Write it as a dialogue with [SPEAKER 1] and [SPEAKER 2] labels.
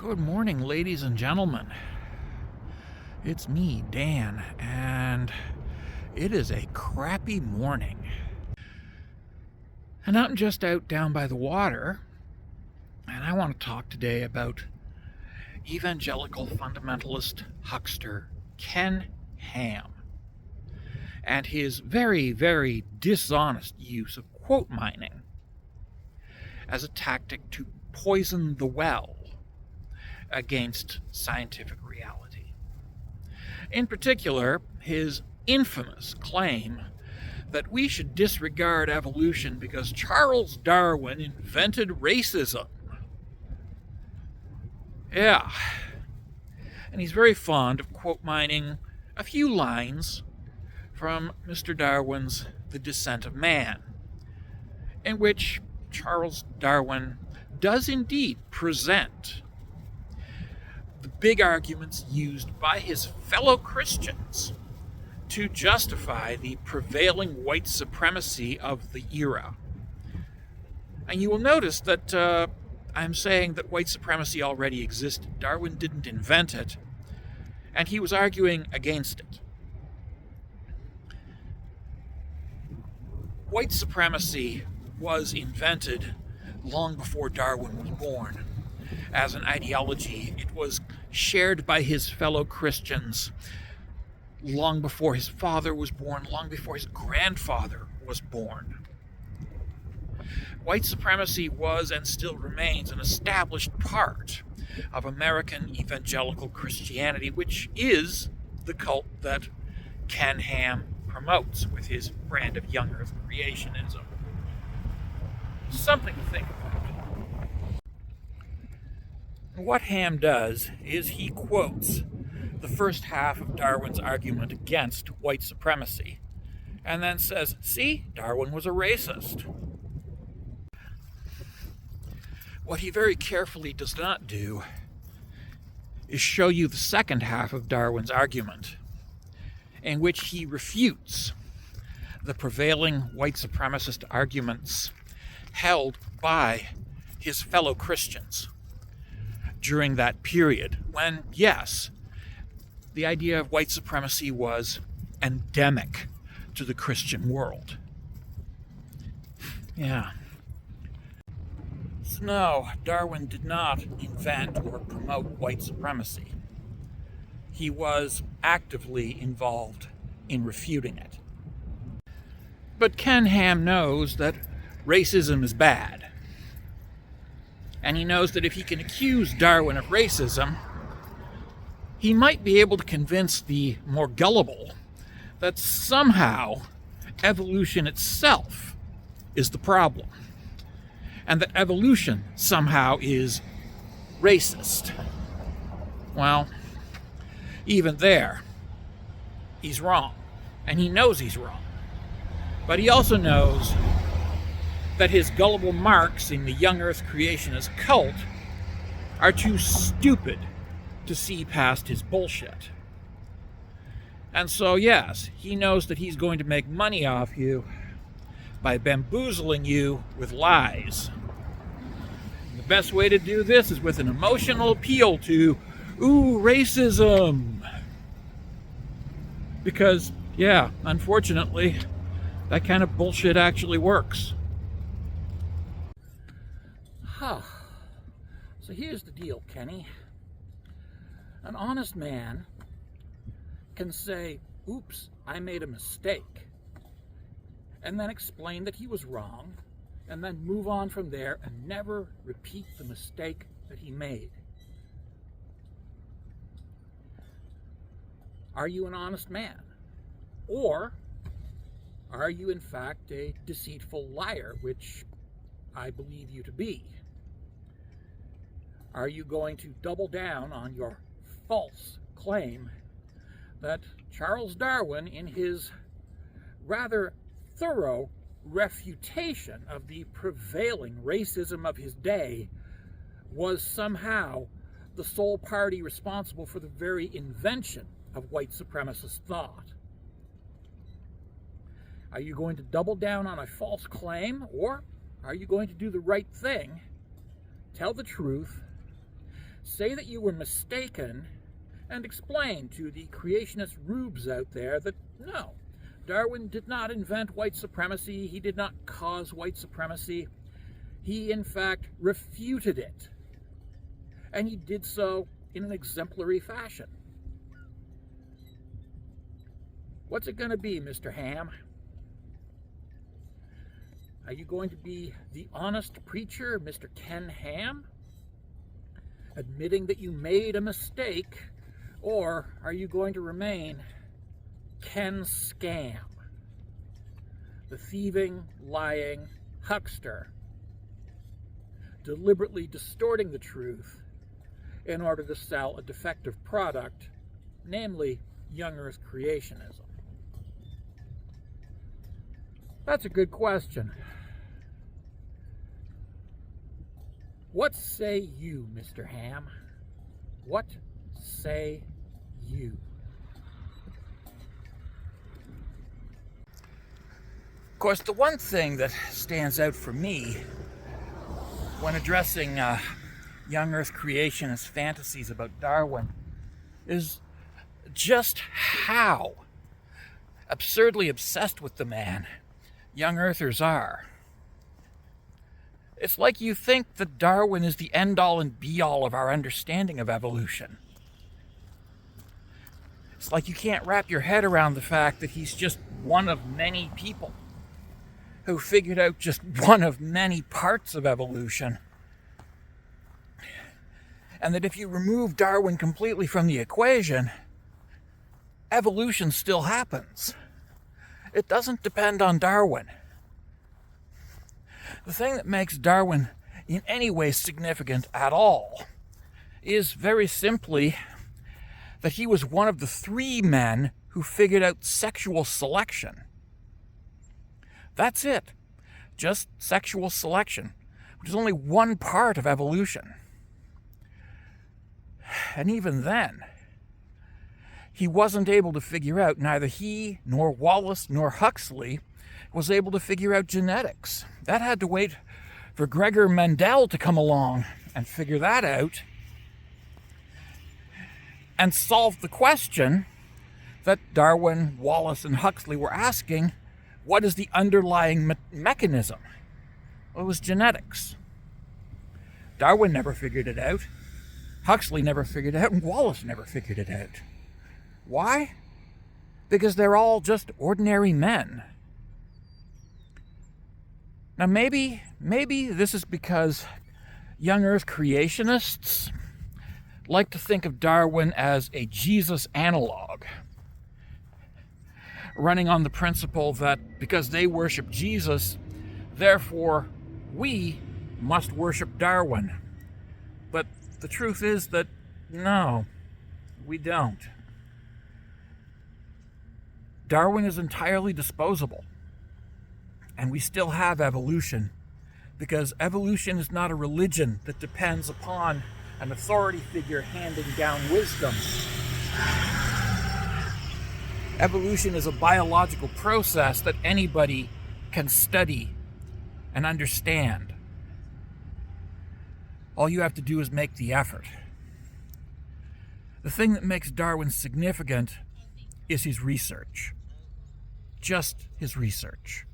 [SPEAKER 1] Good morning, ladies and gentlemen. It's me, Dan, and it is a crappy morning. And I'm just down by the water, and I want to talk today about evangelical fundamentalist huckster Ken Ham and his very, very dishonest use of quote mining as a tactic to poison the well against scientific reality. In particular, his infamous claim that we should disregard evolution because Charles Darwin invented racism. Yeah. And he's very fond of quote mining a few lines from Mr. Darwin's The Descent of Man, in which Charles Darwin does indeed present the big arguments used by his fellow Christians to justify the prevailing white supremacy of the era. And you will notice that I'm saying that white supremacy already existed. Darwin didn't invent it, and he was arguing against it. White supremacy was invented long before Darwin was born. As an ideology, it was shared by his fellow Christians long before his father was born, long before his grandfather was born. White supremacy was and still remains an established part of American evangelical Christianity, which is the cult that Ken Ham promotes with his brand of young earth creationism. Something to think about. What Ham does is he quotes the first half of Darwin's argument against white supremacy and then says, see, Darwin was a racist. What he very carefully does not do is show you the second half of Darwin's argument, in which he refutes the prevailing white supremacist arguments held by his fellow Christians during that period when, yes, the idea of white supremacy was endemic to the Christian world. Yeah. So no, Darwin did not invent or promote white supremacy. He was actively involved in refuting it. But Ken Ham knows that racism is bad. And he knows that if he can accuse Darwin of racism, he might be able to convince the more gullible that somehow evolution itself is the problem, and that evolution somehow is racist. Well, even there, he's wrong, and he knows he's wrong. But he also knows that his gullible marks in the young earth creationist cult are too stupid to see past his bullshit. And so, yes, he knows that he's going to make money off you by bamboozling you with lies. And the best way to do this is with an emotional appeal to, ooh, racism. Because, yeah, unfortunately, that kind of bullshit actually works. So here's the deal, Kenny. An honest man can say, oops, I made a mistake, and then explain that he was wrong, and then move on from there and never repeat the mistake that he made. Are you an honest man? Or are you in fact a deceitful liar, which I believe you to be? Are you going to double down on your false claim that Charles Darwin, in his rather thorough refutation of the prevailing racism of his day, was somehow the sole party responsible for the very invention of white supremacist thought? Are you going to double down on a false claim, or are you going to do the right thing, tell the truth, Say that you were mistaken and explain to the creationist rubes out there that no, Darwin did not invent white supremacy. He did not cause white supremacy. He, in fact, refuted it. And he did so in an exemplary fashion. What's it going to be, Mr. Ham? Are you going to be the honest preacher, Mr. Ken Ham, admitting that you made a mistake, or are you going to remain Ken Scam, the thieving, lying huckster, deliberately distorting the truth in order to sell a defective product, namely young Earth creationism? That's a good question. What say you, Mr. Ham? What say you? Of course, the one thing that stands out for me when addressing young Earth creationist fantasies about Darwin is just how absurdly obsessed with the man young Earthers are. It's like you think that Darwin is the end-all and be-all of our understanding of evolution. It's like you can't wrap your head around the fact that he's just one of many people who figured out just one of many parts of evolution. And that if you remove Darwin completely from the equation, evolution still happens. It doesn't depend on Darwin. The thing that makes Darwin in any way significant at all is very simply that he was one of the 3 men who figured out sexual selection. That's it. Just sexual selection, which is only one part of evolution. And even then, he wasn't able to figure out, neither he nor Wallace nor Huxley was able to figure out genetics. That had to wait for Gregor Mendel to come along and figure that out and solve the question that Darwin, Wallace, and Huxley were asking: what is the underlying mechanism? Well, it was genetics. Darwin never figured it out. Huxley never figured it out, and Wallace never figured it out. Why? Because they're all just ordinary men. Now maybe this is because young Earth creationists like to think of Darwin as a Jesus analog, running on the principle that because they worship Jesus, therefore we must worship Darwin. But the truth is that no, we don't. Darwin is entirely disposable. And we still have evolution, because evolution is not a religion that depends upon an authority figure handing down wisdom. Evolution is a biological process that anybody can study and understand. All you have to do is make the effort. The thing that makes Darwin significant is his research. Just his research.